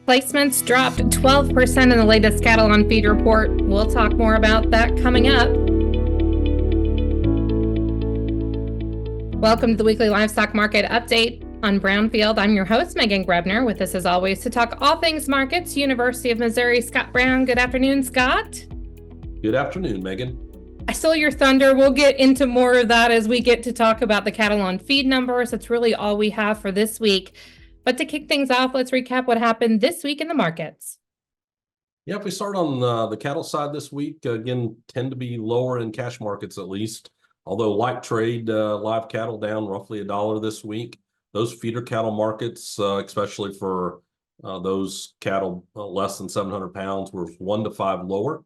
Placements dropped 12% in the latest cattle on feed report. We'll talk more about that coming up. Welcome to the Weekly Livestock Market Update on Brownfield. I'm your host, Meghan Grebner, with us as always to talk all things markets. University of Missouri, Scott Brown. Good afternoon, Scott. Good afternoon, Megan. I stole your thunder. We'll get into more of that as we get to talk about the cattle on feed numbers. That's really all we have for this week. But to kick things off, let's recap what happened this week in the markets. Yeah, if we start on the cattle side this week, again, tend to be lower in cash markets at least. Although light trade, live cattle down roughly $1 this week. Those feeder cattle markets, especially for those cattle less than 700 pounds, were 1 to 5 lower.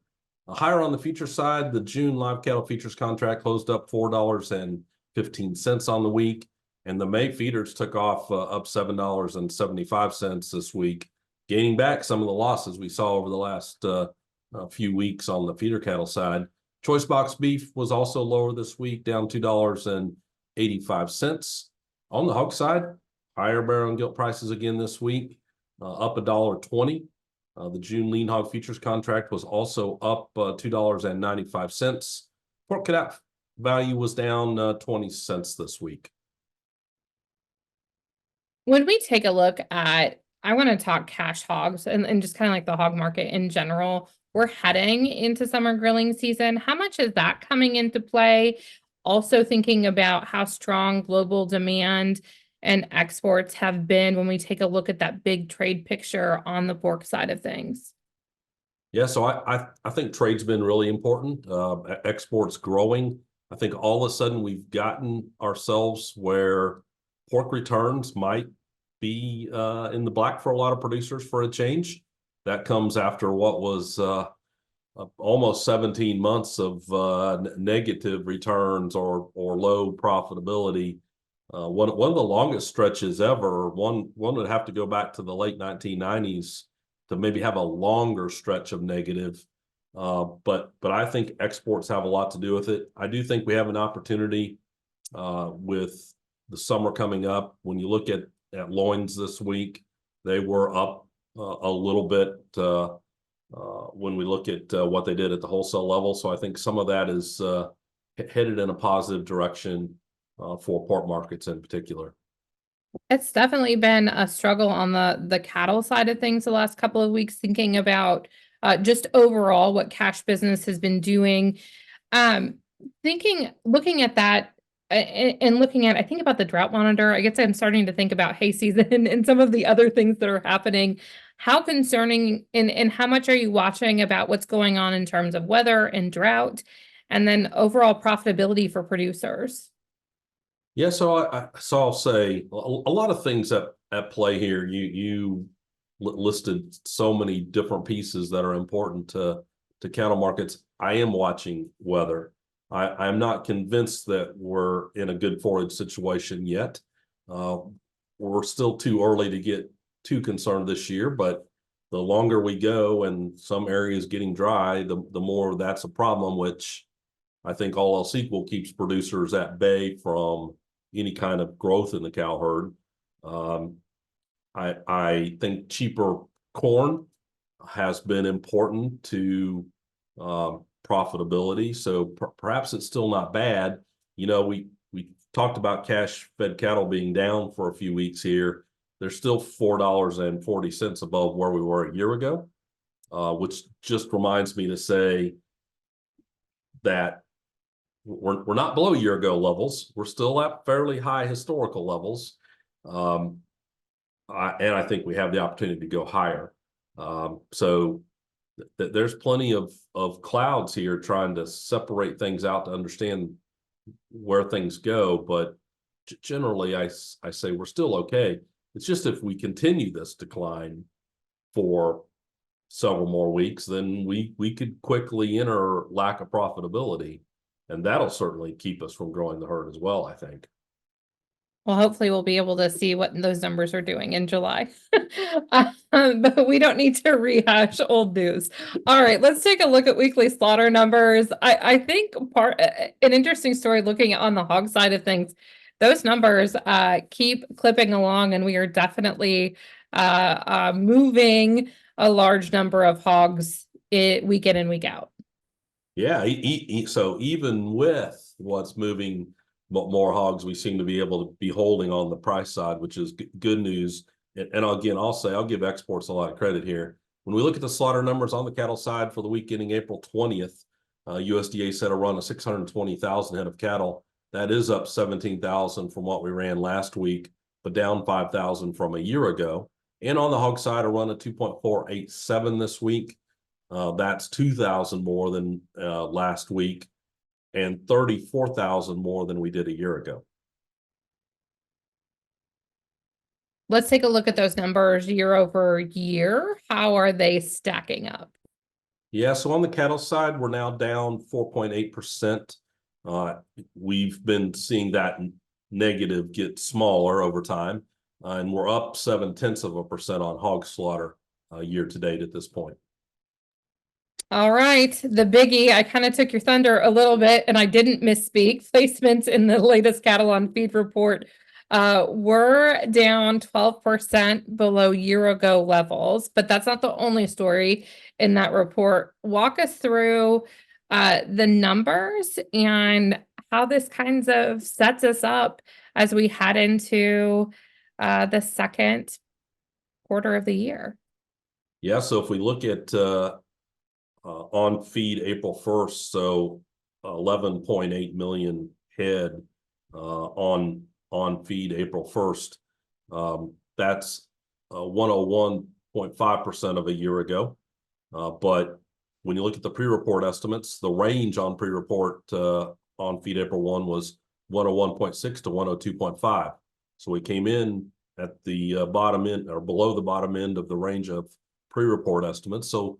Higher on the future side, the June live cattle futures contract closed up $4.15 on the week. And the May feeders took off up $7.75 this week, gaining back some of the losses we saw over the last few weeks on the feeder cattle side. Choice box beef was also lower this week, down $2.85. On the hog side, higher barrel and gilt prices again this week, up $1.20. The June lean hog futures contract was also up $2.95. Pork cutout value was down 20 cents this week. When we take a look at, I want to talk cash hogs and just kind of like the hog market in general. We're heading into summer grilling season. How much is that coming into play? Also thinking about how strong global demand and exports have been when we take a look at that big trade picture on the pork side of things. Yeah, so I think trade's been really important. Exports growing. I think all of a sudden we've gotten ourselves where pork returns might be in the black for a lot of producers for a change. That comes after what was almost 17 months of negative returns or low profitability. One of the longest stretches ever. One would have to go back to the late 1990s to maybe have a longer stretch of negative. But I think exports have a lot to do with it. I do think we have an opportunity with the summer coming up. When you look at loins this week, they were up a little bit when we look at what they did at the wholesale level. So I think some of that is headed in a positive direction for pork markets in particular. It's definitely been a struggle on the cattle side of things the last couple of weeks, thinking about just overall what cash business has been doing. Looking at that, and looking at, I think about the drought monitor, I guess I'm starting to think about hay season and some of the other things that are happening. How concerning and how much are you watching about what's going on in terms of weather and drought, and then overall profitability for producers? Yeah, so I'll say a lot of things at play here. You listed so many different pieces that are important to cattle markets. I am watching weather. I'm not convinced that we're in a good forage situation yet. We're still too early to get too concerned this year, but the longer we go and some areas getting dry, the more that's a problem, which I think all else equal keeps producers at bay from any kind of growth in the cow herd. I think cheaper corn has been important to profitability. So perhaps it's still not bad. You know, we talked about cash fed cattle being down for a few weeks here. They're still $4.40 above where we were a year ago, which just reminds me to say that we're not below year ago levels. We're still at fairly high historical levels. And I think we have the opportunity to go higher. So there's plenty of clouds here trying to separate things out to understand where things go. But generally, I say we're still okay. It's just if we continue this decline for several more weeks, then we could quickly enter lack of profitability. And that'll certainly keep us from growing the herd as well, I think. Well, hopefully we'll be able to see what those numbers are doing in July. But we don't need to rehash old news. All right, let's take a look at weekly slaughter numbers. I think an interesting story looking on the hog side of things, those numbers keep clipping along, and we are definitely moving a large number of hogs week in and week out. Yeah, so even with what's moving more hogs, we seem to be able to be holding on the price side, which is good news. And again, I'll give exports a lot of credit here. When we look at the slaughter numbers on the cattle side for the week ending April 20th, USDA set a run of 620,000 head of cattle. That is up 17,000 from what we ran last week, but down 5,000 from a year ago. And on the hog side, a run of 2.487 this week. That's 2,000 more than last week and 34,000 more than we did a year ago. Let's take a look at those numbers year over year. How are they stacking up? Yeah, so on the cattle side, we're now down 4.8%. We've been seeing that negative get smaller over time, and we're up 0.7% on hog slaughter year to date at this point. All right, the biggie. I kind of took your thunder a little bit and I didn't misspeak. Placements in the latest cattle on feed report were down 12% below year ago levels, but that's not the only story in that report. Walk us through the numbers and how this kind of sets us up as we head into the second quarter of the year. Yeah, so if we look at on feed April 1st, so 11.8 million head on feed April 1st. That's 101.5% of a year ago. But when you look at the pre-report estimates, the range on pre-report on feed April 1 was 101.6 to 102.5. So we came in at the bottom end or below the bottom end of the range of pre-report estimates. So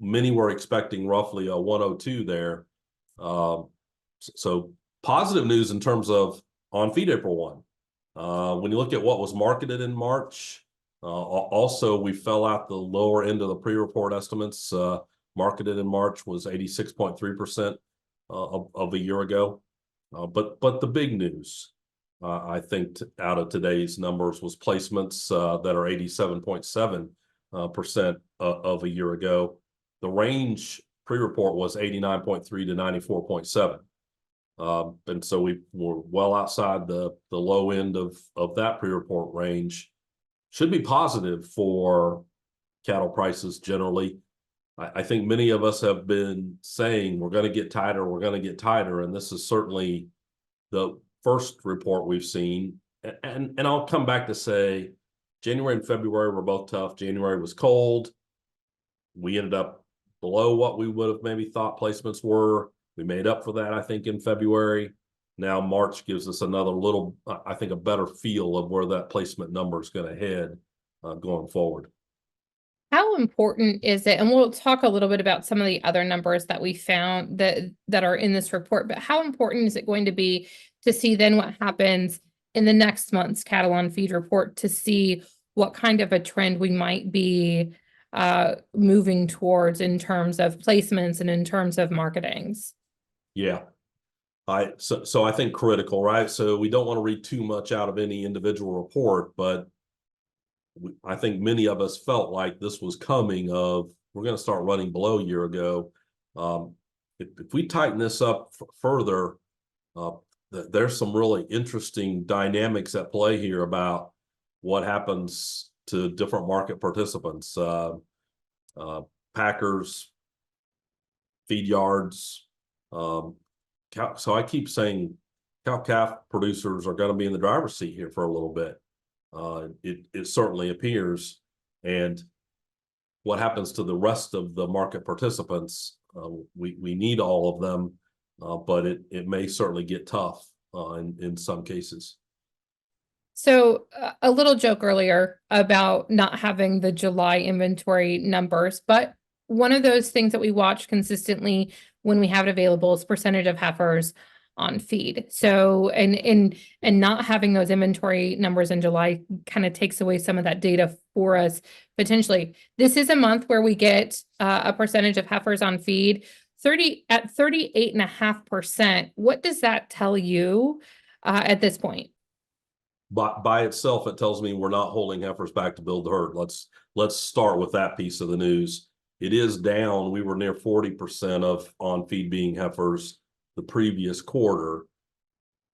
many were expecting roughly a 102 there. So positive news in terms of on feed April 1. When you look at what was marketed in March, also we fell out the lower end of the pre-report estimates. Marketed in March was 86.3% of a year ago. But the big news, I think, out of today's numbers was placements that are 87.7% of a year ago. The range pre-report was 89.3 to 94.7. And so we were well outside the low end of that pre-report range. Should be positive for cattle prices generally. I think many of us have been saying we're going to get tighter, and this is certainly the first report we've seen. And I'll come back to say January and February were both tough. January was cold. We ended up below what we would have maybe thought placements were. We made up for that, I think, in February. Now March gives us another little, I think, a better feel of where that placement number is going to head going forward. How important is it? And we'll talk a little bit about some of the other numbers that we found that are in this report, but how important is it going to be to see then what happens in the next month's cattle on feed report to see what kind of a trend we might be moving towards in terms of placements and in terms of marketings? Yeah. So I think critical, right? So we don't want to read too much out of any individual report, but I think many of us felt like this was coming of we're going to start running below a year ago. If we tighten this up further, there's some really interesting dynamics at play here about what happens to different market participants, packers, feed yards. So I keep saying cow-calf producers are going to be in the driver's seat here for a little bit. It certainly appears. And what happens to the rest of the market participants? We need all of them, but it may certainly get tough in some cases. So a little joke earlier about not having the July inventory numbers, but one of those things that we watch consistently when we have it available is percentage of heifers on feed. So and not having those inventory numbers in July kind of takes away some of that data for us potentially. This is a month where we get a percentage of heifers on feed 38.5%. What does that tell you at this point? by itself, it tells me we're not holding heifers back to build the herd. Let's start with that piece of the news. It is down. We were near 40% of on-feed being heifers the previous quarter.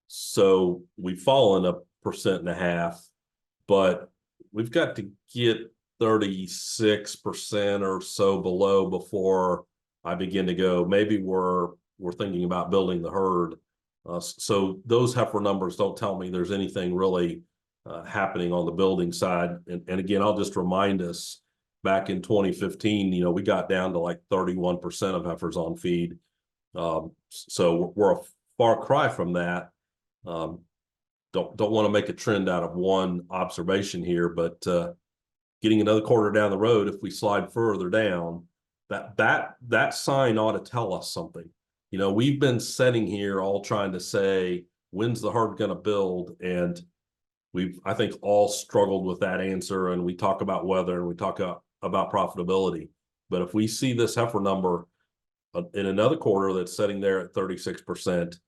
So we've fallen 1.5%, but we've got to get 36% or so below before I begin to go, maybe we're thinking about building the herd. So those heifer numbers don't tell me there's anything really happening on the building side. And again, I'll just remind us, back in 2015, we got down to like 31% of heifers on feed. So we're a far cry from that. Don't want to make a trend out of one observation here, but getting another quarter down the road, if we slide further down, that sign ought to tell us something. We've been sitting here all trying to say, when's the herd going to build? And we've, I think, all struggled with that answer. And we talk about weather and we talk about profitability. But if we see this heifer number in another quarter that's sitting there at 36%,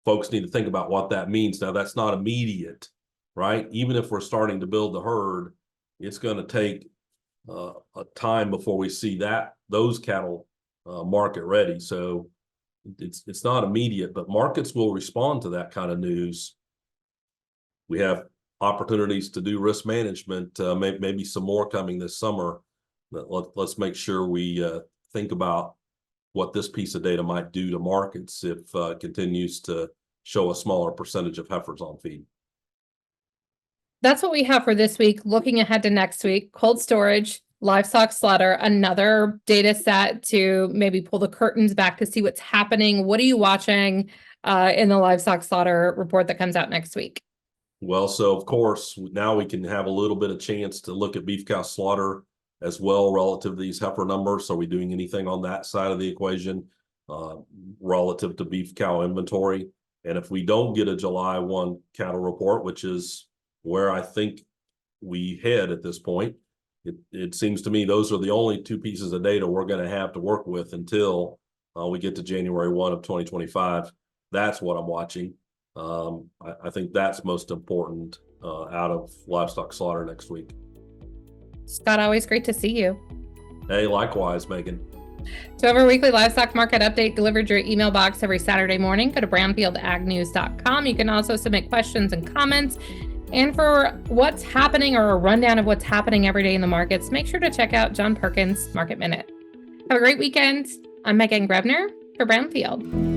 folks need to think about what that means. Now, that's not immediate, right? Even if we're starting to build the herd, it's going to take a time before we see those cattle market ready. So it's not immediate, but markets will respond to that kind of news. We have opportunities to do risk management, maybe some more coming this summer. But let's make sure we think about what this piece of data might do to markets if it continues to show a smaller percentage of heifers on feed. That's what we have for this week. Looking ahead to next week, cold storage, livestock slaughter, another data set to maybe pull the curtains back to see what's happening. What are you watching in the livestock slaughter report that comes out next week? Well, so of course, now we can have a little bit of chance to look at beef cow slaughter as well relative to these heifer numbers. Are we doing anything on that side of the equation relative to beef cow inventory? And if we don't get a July 1 cattle report, which is where I think we head at this point, it seems to me those are the only two pieces of data we're going to have to work with until we get to January 1 of 2025. That's what I'm watching. I think that's most important out of livestock slaughter next week. Scott, always great to see you. Hey, likewise, Megan. To have our weekly livestock market update delivered to your email box every Saturday morning, go to brownfieldagnews.com. You can also submit questions and comments. And for what's happening or a rundown of what's happening every day in the markets, make sure to check out John Perkins' Market Minute. Have a great weekend. I'm Meghan Grebner for Brownfield.